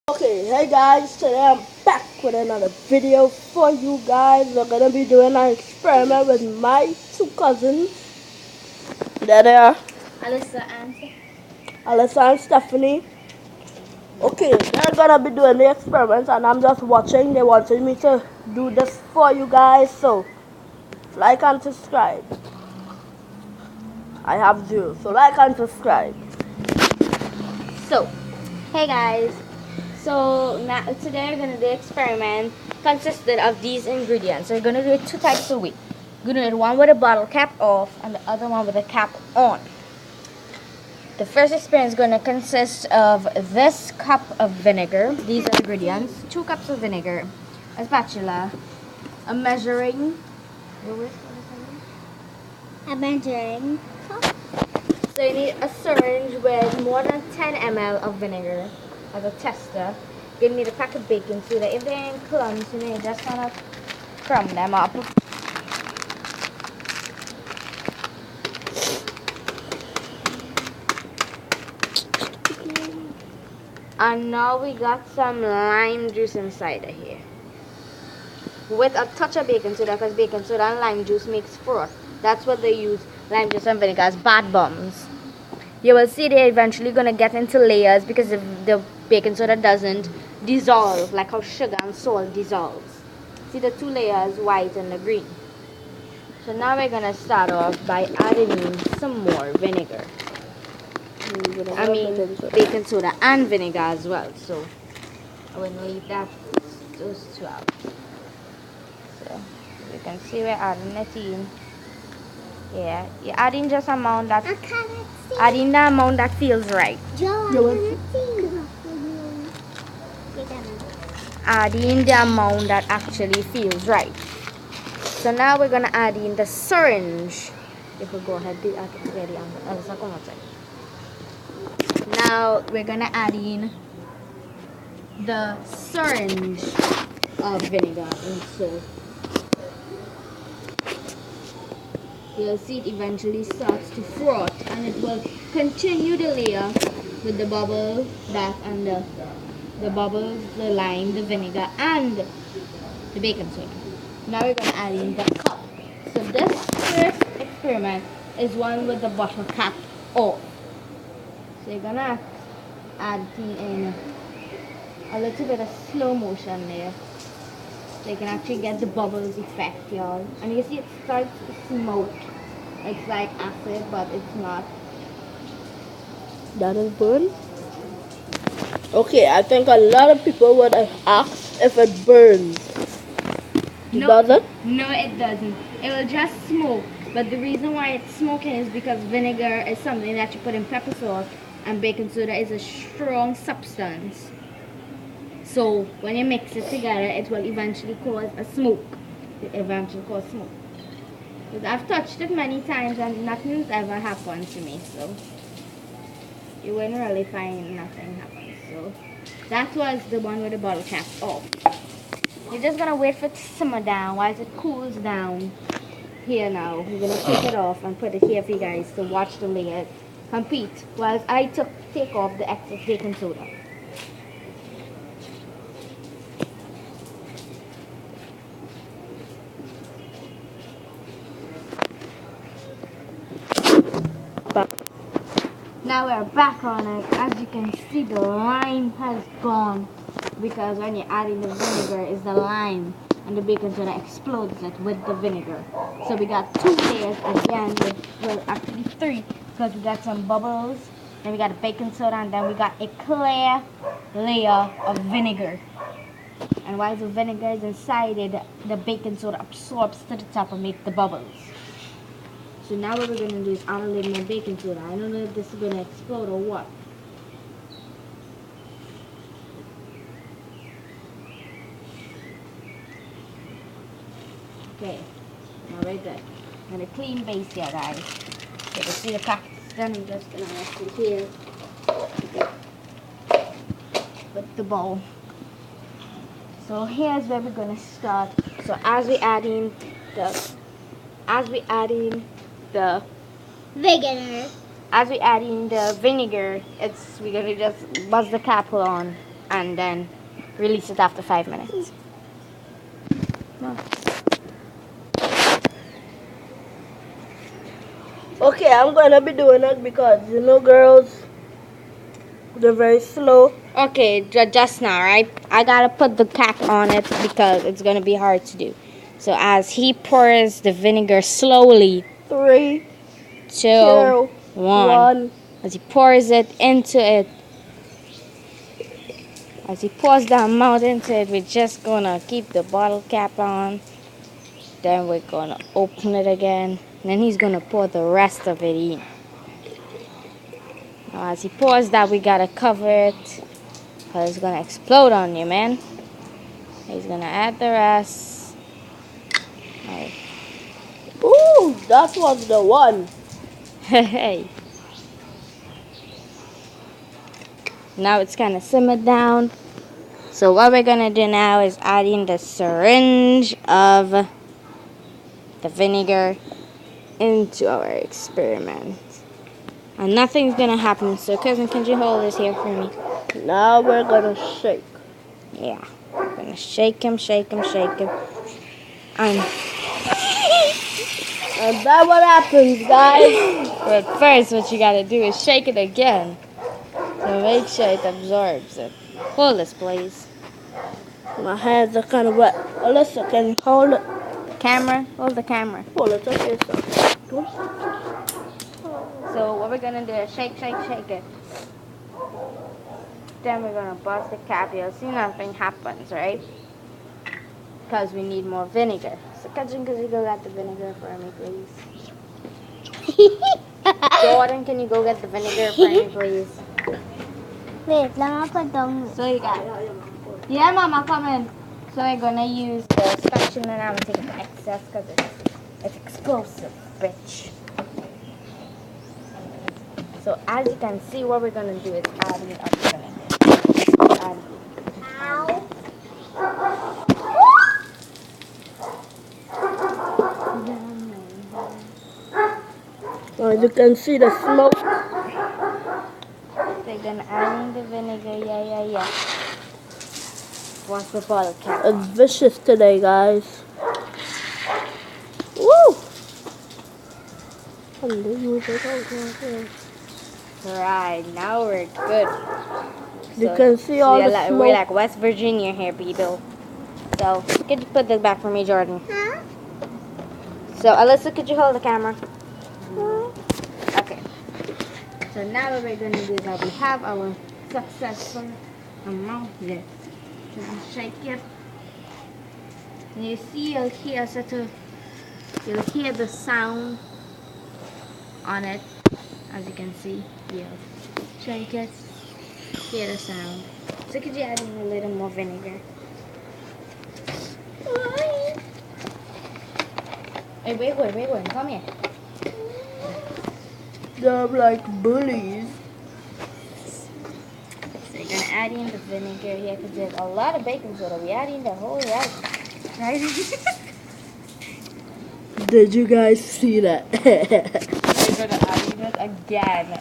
Okay, hey guys, today I'm back with another video for you guys. We're gonna be doing an experiment with my two cousins. There they are, Alyssa and Stephanie. Okay, they're gonna be doing the experiments and I'm just watching. They wanted me to do this for you guys, so like and subscribe. I have zero, so like and subscribe. So, hey guys. So now today we're gonna do experiment consisted of these ingredients. So we're gonna do it two types a week. We're gonna do it one with a bottle cap off and the other one with a cap on. The first experiment is gonna consist of this cup of vinegar. These are ingredients: 2 cups of vinegar, a spatula, a measuring. A measuring cup. So you need a syringe with more than 10 ml of vinegar as a tester. You need a pack of baking soda. If they're in clumps, you may just want to crumb them up. And now we got some lime juice inside of here. With a touch of baking soda, because baking soda and lime juice makes froth. That's what they use lime juice and vinegar as bath bombs. You will see they're eventually going to get into layers because if the baking soda doesn't dissolve like how sugar and salt dissolves. See the 2 layers, white and the green. So now we're going to start off by adding in some more vinegar. I mean baking soda and vinegar as well. So I will leave those 2 out. So you can see we're adding it in. Yeah, you're adding just amount that I cannot see. adding the amount that feels right. Joe, You I will- cannot see. Adding the amount that actually feels right. So now we're gonna add in the syringe. If we go ahead, now we're gonna add in the syringe of vinegar and salt. You'll see it eventually starts to froth and it will continue the layer with the bubble back and the bubbles, the lime, the vinegar and the baking soda. Now we're going to add in the cup. So this first experiment is one with the bottle cap off. So you're going to add in a little bit of slow motion there. So you can actually get the bubbles effect, y'all. And you see it starts to smoke. It's like acid, but it's not. That is burn. Okay, I think a lot of people would have asked if it burns. It doesn't? No, it doesn't. It will just smoke. But the reason why it's smoking is because vinegar is something that you put in pepper sauce, and baking soda is a strong substance. So when you mix it together, it will eventually cause a smoke. It eventually cause smoke. Because I've touched it many times and nothing's ever happened to me. So you wouldn't really find nothing happen. So that was the one with the bottle cap off. You're just gonna wait for it to simmer down while it cools down. Here now, we're gonna take it off and put it here for you guys to watch the layer compete. Whilst I take off the excess baking soda. Now we're back on it. As you can see, the lime has gone because when you're adding the vinegar, is the lime and the baking soda explodes it with the vinegar. So we got 2 layers again, well actually 3, because we got some bubbles, then we got a baking soda, and then we got a clear layer of vinegar. And while the vinegar is inside it, the baking soda absorbs to the top and makes the bubbles. So now what we're going to do is add a little more baking soda. I don't know if this is going to explode or what. Okay, now we're good. And a clean base here, guys. So you see the practice done. I'm just going to rest it here with the bowl. So here's where we're going to start. So as we add in the Veganer. as we add in the vinegar, we're gonna just buzz the cap on and then release it after 5 minutes. No. Okay, I'm gonna be doing it because you know, girls, they're very slow. Okay, just now, right? I gotta put the cap on it because it's gonna be hard to do. So as he pours the vinegar slowly, 3, 2, 2, 1. 1. As he pours it into it, as he pours the amount into it, we're just gonna keep the bottle cap on. Then we're gonna open it again. And then he's gonna pour the rest of it in. Now as he pours that, we gotta cover it because it's gonna explode on you, man. He's gonna add the rest. Alright. Ooh, that was the one. Hey. Now it's kind of simmered down. So what we're gonna do now is add in the syringe of the vinegar into our experiment. And nothing's gonna happen. So cousin, can you hold this here for me? Now we're gonna shake. Yeah. We're gonna shake him, shake him, shake him. And that's what happens, guys. but first what you gotta do is shake it again. So make sure it absorbs it. Hold this, please. My hands are kind of wet. Alyssa, can you hold it? Camera, hold the camera. Hold it, okay, so. So what we're gonna do is shake, shake, shake it. Then we're gonna bust the cap. You'll see nothing happens, right? Because we need more vinegar. So Kajun, could you go get the vinegar for me, please? Jordan, can you go get the vinegar for me, please? Wait, let me put down. So you got it. Yeah, Mama, come in. So we're gonna use the spatula now and take the excess because it's explosive, bitch. So as you can see, what we're gonna do is add in our vinegar. As you can see the smoke. They're gonna add in the vinegar, yeah. What's the bottle cap? It's vicious today, guys. Woo! Right, now we're good. You can see all the we're smoke. like West Virginia here, people. So, could you put this back for me, Jordan? Huh? So, Alyssa, could you hold the camera? Okay. So now what we're going to do is that we have our successful amount here. So we shake it. And you see, you'll hear the sound on it. As you can see, you'll shake it, hear the sound. So could you add in a little more vinegar? Hey, wait, come here. They're like bullies. So you're gonna add in the vinegar here because there's a lot of baking soda. We add in the whole right? Did you guys see that? We're gonna add in it again.